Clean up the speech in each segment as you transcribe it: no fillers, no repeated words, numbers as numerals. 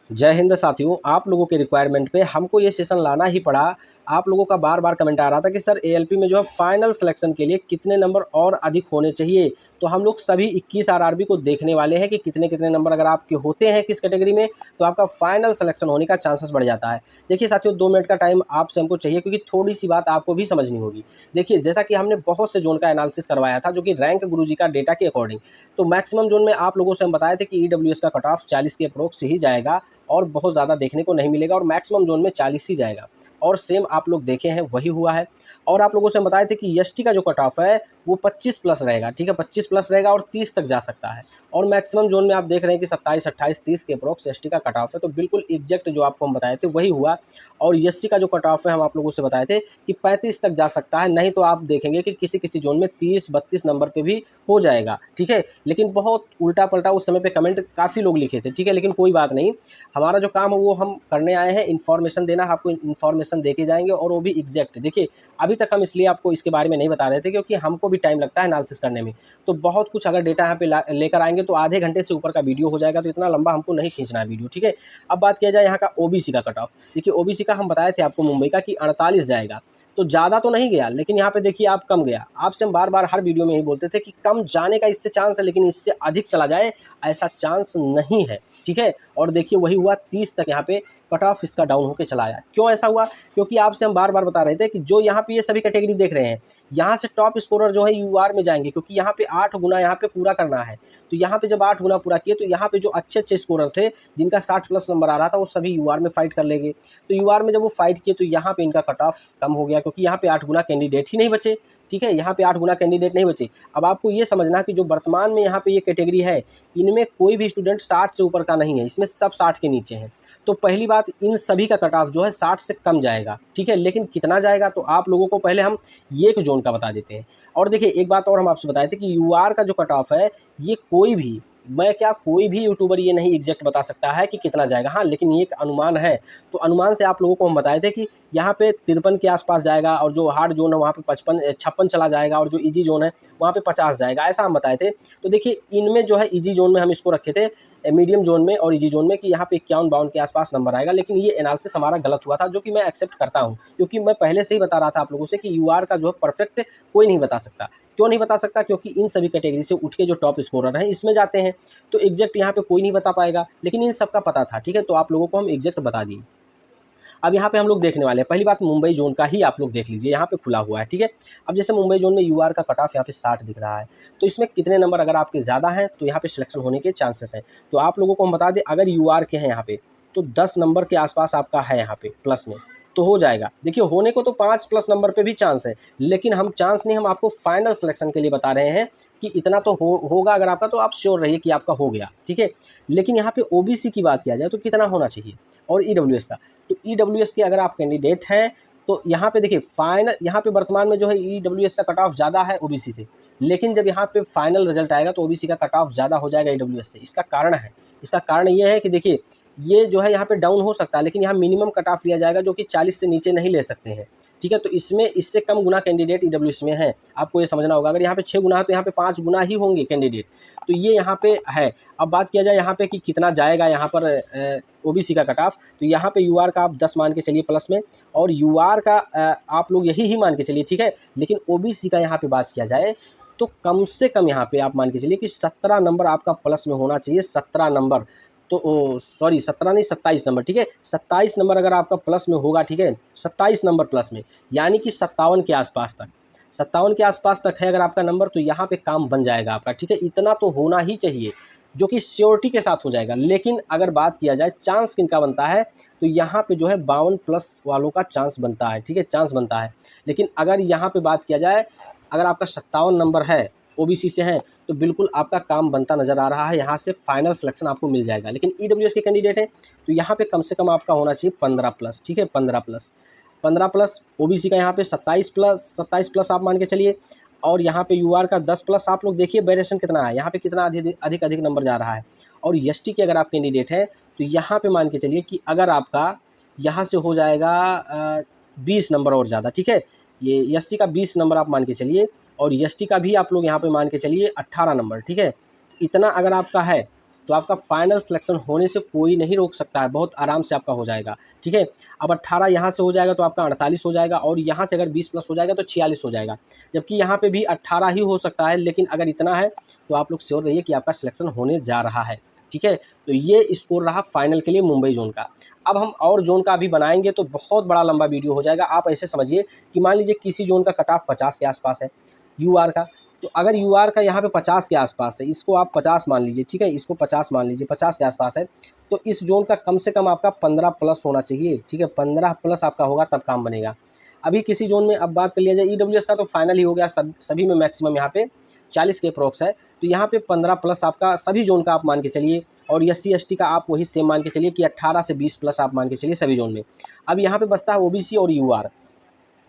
जय हिंद साथियों, आप लोगों के रिक्वायरमेंट पे हमको ये सेशन लाना ही पड़ा। आप लोगों का बार बार कमेंट आ रहा था कि सर एएलपी में जो है फाइनल सिलेक्शन के लिए कितने नंबर और अधिक होने चाहिए। तो हम लोग सभी 21 आरआरबी को देखने वाले हैं कि कितने कितने नंबर अगर आपके होते हैं किस कैटेगरी में, तो आपका फाइनल सिलेक्शन होने का चांसेस बढ़ जाता है। देखिए साथियों, 2 मिनट का टाइम आपसे हमको चाहिए क्योंकि थोड़ी सी बात आपको भी समझनी होगी। देखिए, जैसा कि हमने बहुत से जोन का एनालिसिस करवाया था जो कि रैंक गुरुजी का डेटा के अकॉर्डिंग, तो मैक्सिमम जोन में आप लोगों से हम बताए थे कि ईडब्ल्यूएस का कट ऑफ 40 के अप्रोक्स ही जाएगा और बहुत ज़्यादा देखने को नहीं मिलेगा और मैक्सिमम जोन में 40 ही जाएगा और सेम आप लोग देखे हैं वही हुआ है। और आप लोगों से हम बताए थे कि एसटी का जो कट ऑफ है वो 25 प्लस रहेगा, ठीक है, 25 प्लस रहेगा और 30 तक जा सकता है और मैक्सिमम जोन में आप देख रहे हैं कि 27, 28, 30 के अप्रोक्स एसटी का कट ऑफ है। तो बिल्कुल एग्जैक्ट जो आपको हम बताए थे वही हुआ। और एससी का जो कट ऑफ है हम आप लोगों से बताए थे कि 35 तक जा सकता है, नहीं तो आप देखेंगे कि किसी किसी जोन में 30-32 नंबर पे भी हो जाएगा, ठीक है। लेकिन बहुत उल्टा पलटा उस समय पे कमेंट काफ़ी लोग लिखे थे, ठीक है, लेकिन कोई बात नहीं। हमारा जो काम है वो हम करने आए हैं, इन्फॉर्मेशन देना, आपको इन्फॉर्मेशन दे के जाएंगे और वो भी एग्जैक्ट। देखिए, अभी तक हम इसलिए आपको इसके बारे में नहीं बता रहे थे क्योंकि हमको भी टाइम लगता है एनालिसिस करने में। तो बहुत कुछ अगर डेटा यहाँ पे लेकर आएंगे तो आधे घंटे से ऊपर का वीडियो हो जाएगा, तो इतना लंबा हमको नहीं खींचना है वीडियो, ठीक है। अब बात किया जाए यहाँ का ओबीसी का कट ऑफ। देखिए, ओबीसी का हम बताए थे आपको मुंबई का कि 48 जाएगा, तो ज़्यादा तो नहीं गया, लेकिन यहाँ पे देखिए आप कम गया। आपसे हम बार बार हर वीडियो में यही बोलते थे कि कम जाने का इससे चांस है, लेकिन इससे अधिक चला जाए ऐसा चांस नहीं है, ठीक है। और देखिए वही हुआ, 30 तक यहाँ पे कट ऑफ इसका डाउन होकर चला आया। क्यों ऐसा हुआ? क्योंकि आपसे हम बार बार बता रहे थे कि जो यहाँ पे ये सभी कैटेगरी देख रहे हैं, यहाँ से टॉप स्कोरर जो है यूआर में जाएंगे, क्योंकि यहाँ पे 8 गुना यहाँ पे पूरा करना है। तो यहाँ पे जब 8 गुना पूरा किए तो यहाँ पे जो अच्छे अच्छे स्कोरर थे जिनका 60 प्लस नंबर आ रहा था वो सभी यूआर में फाइट कर लेंगे। तो यूआर में जब वो फाइट किए तो यहाँ पे इनका कट ऑफ कम हो गया, क्योंकि यहाँ पे 8 गुना कैंडिडेट ही नहीं बचे, ठीक है। यहाँ पे 8 गुना कैंडिडेट नहीं बचे। अब आपको ये समझना कि जो वर्तमान में यहाँ पे ये कैटेगरी है, इनमें कोई भी स्टूडेंट 60 से ऊपर का नहीं है, इसमें सब 60 के नीचे हैं। तो पहली बात, इन सभी का कट ऑफ जो है 60 से कम जाएगा, ठीक है। लेकिन कितना जाएगा तो आप लोगों को पहले हम ये एक जोन का बता देते हैं। और देखिए एक बात और हम आपसे बताए थे कि यूआर का जो कट ऑफ है, ये कोई भी यूट्यूबर ये नहीं एग्जैक्ट बता सकता है कि कितना जाएगा। हाँ, लेकिन ये एक अनुमान है। तो अनुमान से आप लोगों को हम बताए थे कि यहाँ पे 53 के आसपास जाएगा और जो हार्ड जोन है वहाँ पे 56 चला जाएगा और जो इजी जोन है वहाँ पे 50 जाएगा, ऐसा हम बताए थे। तो देखिए इनमें जो है इजी जोन में हम इसको रखे थे, मीडियम जोन में और इजी जोन में, कि यहाँ पे 51-52 के आसपास नंबर आएगा। लेकिन ये एनालिसिस हमारा गलत हुआ था, जो कि मैं एक्सेप्ट करता हूँ, क्योंकि मैं पहले से ही बता रहा था आप लोगों से कि यूआर का जो है परफेक्ट कोई नहीं बता सकता। क्यों नहीं बता सकता? क्योंकि इन सभी कैटेगरी से उठ के जो टॉप स्कोरर हैं इसमें जाते हैं, तो एग्जैक्ट यहाँ पे कोई नहीं बता पाएगा, लेकिन इन सबका पता था, ठीक है। तो आप लोगों को हम एग्जैक्ट बता दिए। अब यहाँ पे हम लोग देखने वाले हैं, पहली बात मुंबई जोन का ही आप लोग देख लीजिए, यहाँ पे खुला हुआ है, ठीक है। अब जैसे मुंबई जोन में यूआर का कट ऑफ यहाँ पे 60 दिख रहा है, तो इसमें कितने नंबर अगर आपके ज़्यादा हैं तो यहाँ पे सिलेक्शन होने के चांसेस हैं। तो आप लोगों को हम बता दें, अगर यूआर के हैं यहाँ पे तो 10 नंबर के आसपास आपका है यहाँ पे प्लस में, तो हो जाएगा। देखिए होने को तो 5 प्लस नंबर पे भी चांस है, लेकिन हम चांस नहीं, हम आपको फाइनल सिलेक्शन के लिए बता रहे हैं कि इतना तो होगा अगर आपका, तो आप श्योर रहिए कि आपका हो गया, ठीक है। लेकिन यहाँ पे ओबीसी की बात किया जाए तो कितना होना चाहिए, और ईडब्ल्यूएस का, तो ईडब्ल्यूएस के अगर आप कैंडिडेट हैं तो यहाँ पे देखिए फाइनल, यहाँ पे वर्तमान में जो है ईडब्ल्यूएस का कट ऑफ ज़्यादा है ओबीसी से, लेकिन जब यहाँ पे फाइनल रिजल्ट आएगा तो ओबीसी का कट ऑफ ज़्यादा हो जाएगा ईडब्ल्यूएस से। इसका कारण ये है कि देखिए ये जो है यहाँ पे डाउन हो सकता है, लेकिन यहाँ मिनिमम कट ऑफ लिया जाएगा जो कि 40 से नीचे नहीं ले सकते हैं, ठीक है। तो इसमें इससे कम गुना कैंडिडेट ईडब्ल्यूएस में है, आपको ये समझना होगा। अगर यहाँ पे 6 गुना है तो यहाँ पे 5 गुना ही होंगे कैंडिडेट, तो ये यहाँ पे है। अब बात किया जाए यहाँ पे कि कितना जाएगा यहाँ पर ओबीसी का कट ऑफ, तो यहाँ पे यूआर का आप 10 मान के चलिए प्लस में, और यूआर का आप लोग यही ही मान के चलिए, ठीक है। लेकिन ओबीसी का यहाँ पे बात किया जाए तो कम से कम यहाँ पे आप मान के चलिए कि 17 नंबर आपका प्लस में होना चाहिए, 17 नंबर। तो सॉरी 17 नहीं 27 नंबर, ठीक है। 27 नंबर अगर आपका प्लस में होगा, ठीक है, 27 नंबर प्लस में, यानी कि 57 के आसपास तक, 57 के आसपास तक है अगर आपका नंबर, तो यहाँ पे काम बन जाएगा आपका, ठीक है। इतना तो होना ही चाहिए, जो कि श्योरिटी के साथ हो जाएगा। लेकिन अगर बात किया जाए चांस किनका बनता है, तो यहाँ पे जो है 52 प्लस वालों का चांस बनता है, ठीक है, चांस बनता है। लेकिन अगर यहाँ पे बात किया जाए, अगर आपका 57 नंबर है, ओबीसी से हैं, तो बिल्कुल आपका काम बनता नज़र आ रहा है, यहाँ से फाइनल सिलेक्शन आपको मिल जाएगा। लेकिन ईडब्ल्यूएस के कैंडिडेट हैं तो यहाँ पे कम से कम आपका होना चाहिए 15 प्लस, ठीक है, 15 प्लस। ओबीसी का यहाँ पे 27 प्लस आप मान के चलिए, और यहाँ पे यूआर का 10 प्लस। आप लोग देखिए वेरिएशन कितना है, यहाँ पे कितना अधिक नंबर जा रहा है। और एसटी के अगर आप कैंडिडेट हैं तो यहाँ पे मान के चलिए कि अगर आपका यहाँ से हो जाएगा 20 नंबर और ज़्यादा, ठीक है। ये एससी का 20 नंबर आप मान के चलिए, और एसटी का भी आप लोग यहाँ पे मान के चलिए 18 नंबर, ठीक है। इतना अगर आपका है तो आपका फाइनल सिलेक्शन होने से कोई नहीं रोक सकता है, बहुत आराम से आपका हो जाएगा। ठीक है, अब 18 यहाँ से हो जाएगा तो आपका 48 हो जाएगा, और यहाँ से अगर 20 प्लस हो जाएगा तो 46 हो जाएगा, जबकि यहाँ पे भी 18 ही हो सकता है, लेकिन अगर इतना है तो आप लोग श्योर रहिए कि आपका सिलेक्शन होने जा रहा है। ठीक है, तो ये स्कोर रहा फाइनल के लिए मुंबई जोन का। अब हम और जोन का अभी बनाएंगे तो बहुत बड़ा लंबा वीडियो हो जाएगा। आप ऐसे समझिए कि मान लीजिए किसी जोन का कट ऑफ 50 के आसपास है यूआर का, तो अगर यूआर का यहाँ पे 50 के आसपास है, इसको आप 50 मान लीजिए, ठीक है, इसको 50 मान लीजिए, 50 के आसपास है, तो इस जोन का कम से कम आपका 15 प्लस होना चाहिए। ठीक है, 15 प्लस आपका होगा तब काम बनेगा। अभी किसी जोन में अब बात कर लिया जाए, ईडब्ल्यूएस का तो फाइनल ही हो गया, सभी में मैक्सिमम यहाँ पे 40 के अप्रोक्स है, तो यहाँ पे 15 प्लस आपका सभी जोन का आप मान के चलिए, और SC ST का आप वही सेम मान के चलिए कि 18 से 20 प्लस आप मान के चलिए सभी जोन में। अब यहाँ पे बचता है OBC और UR।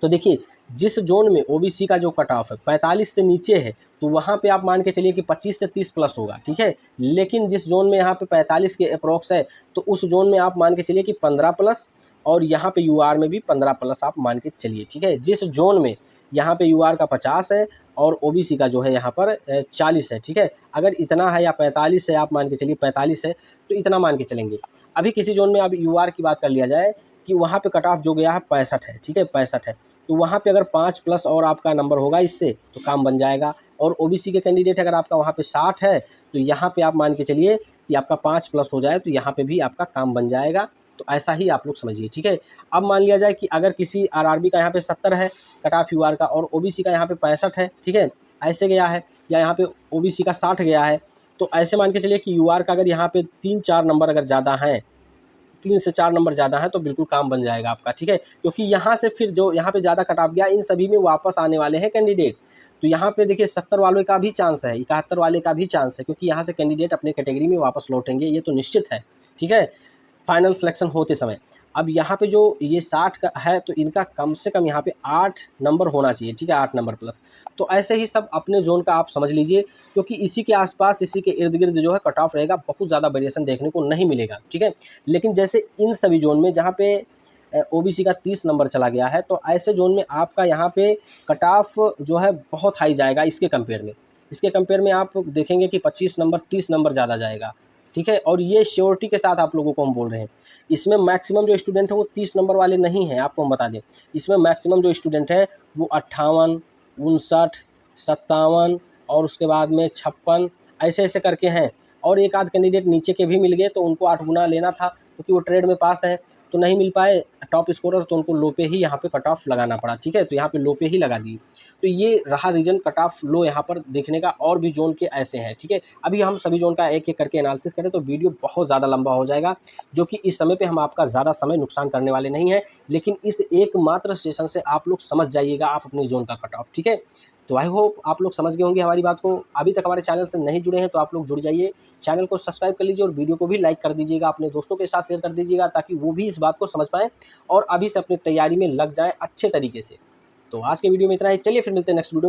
तो देखिए, जिस जोन में OBC का जो कट ऑफ है 45 से नीचे है, तो वहाँ पे आप मान के चलिए कि 25 से 30 प्लस होगा। ठीक है, लेकिन जिस जोन में यहाँ पे 45 के अप्रोक्स है, तो उस जोन में आप मान के चलिए कि 15 प्लस, और यहाँ पे UR में भी 15 प्लस आप मान के चलिए। ठीक है, जिस जोन में यहाँ पे UR का 50 है और OBC का जो है यहाँ पर 40 है। ठीक है, अगर इतना है या 45 है, आप मान के चलिए 45 है, तो इतना मान के चलेंगे। अभी किसी जोन में अब UR की बात कर लिया जाए कि वहाँ पे कट ऑफ जो गया है 65 है। ठीक है, 65 है, तो वहाँ पे अगर 5 प्लस और आपका नंबर होगा इससे तो काम बन जाएगा। और OBC के कैंडिडेट अगर आपका वहाँ पे 60 है, तो यहाँ पे आप मान के चलिए कि आपका 5 प्लस हो जाए तो यहाँ पे भी आपका काम बन जाएगा। तो ऐसा ही आप लोग समझिए। ठीक है, अब मान लिया जाए कि अगर किसी RRB का यहाँ पे 70 है कट ऑफ UR का, और OBC का यहाँ पे 65 है, ठीक है, ऐसे गया है, या यहाँ पे OBC का 60 गया है, तो ऐसे मान के चलिए कि UR का अगर यहाँ पे 3-4 नंबर अगर ज़्यादा हैं, 3 से 4 नंबर ज़्यादा है, तो बिल्कुल काम बन जाएगा आपका। ठीक है, क्योंकि यहाँ से फिर जो यहाँ पे ज़्यादा कट ऑफ गया, इन सभी में वापस आने वाले हैं कैंडिडेट। तो यहाँ पे देखिए 70 वालों का भी चांस है, 71 वाले का भी चांस है, क्योंकि यहाँ से कैंडिडेट अपने कैटेगरी में वापस लौटेंगे, ये तो निश्चित है। ठीक है, फाइनल सिलेक्शन होते समय। अब यहाँ पे जो ये 60 का है, तो इनका कम से कम यहाँ पे 8 नंबर होना चाहिए। ठीक है, 8 नंबर प्लस। तो ऐसे ही सब अपने जोन का आप समझ लीजिए, क्योंकि इसी के आसपास, इसी के इर्द गिर्द जो है कट ऑफ रहेगा, बहुत ज़्यादा वेरिएशन देखने को नहीं मिलेगा। ठीक है, लेकिन जैसे इन सभी जोन में जहाँ पे OBC का 30 नंबर चला गया है, तो ऐसे जोन में आपका यहाँ पे कट ऑफ जो है बहुत हाई जाएगा इसके कंपेयर में। इसके कंपेयर में आप देखेंगे कि 25 नंबर 30 नंबर ज़्यादा जाएगा। ठीक है, और ये श्योरिटी के साथ आप लोगों को हम बोल रहे हैं। इसमें मैक्सिमम जो स्टूडेंट है वो 30 नंबर वाले नहीं हैं, आपको हम बता दें। इसमें मैक्सिमम जो स्टूडेंट है वो 58, 59, 57 और उसके बाद में 56 ऐसे ऐसे करके हैं। और एक आध कैंडिडेट नीचे के भी मिल गए, तो उनको 8 गुना लेना था, क्योंकि वो ट्रेड में पास है, तो नहीं मिल पाए टॉप स्कोरर, तो उनको लो पे ही यहाँ पे कट ऑफ लगाना पड़ा। ठीक है, तो यहाँ पे लो पे ही लगा दी। तो ये रहा रीजन कट ऑफ लो यहाँ पर देखने का। और भी जोन के ऐसे हैं। ठीक है, अभी हम सभी जोन का एक एक करके एनालिसिस करें तो वीडियो बहुत ज़्यादा लंबा हो जाएगा, जो कि इस समय पे हम आपका ज़्यादा समय नुकसान करने वाले नहीं है। लेकिन इस एकमात्र सेशन से आप लोग समझ जाइएगा आप अपने जोन का कट ऑफ। ठीक है, तो आई होप आप लोग समझ गए होंगे हमारी बात को। अभी तक हमारे चैनल से नहीं जुड़े हैं तो आप लोग जुड़ जाइए, चैनल को सब्सक्राइब कर लीजिए, और वीडियो को भी लाइक कर दीजिएगा, अपने दोस्तों के साथ शेयर कर दीजिएगा, ताकि वो भी इस बात को समझ पाएँ और अभी से अपनी तैयारी में लग जाएँ अच्छे तरीके से। तो आज के वीडियो में इतना ही, चलिए फिर मिलते हैं नेक्स्ट वीडियो।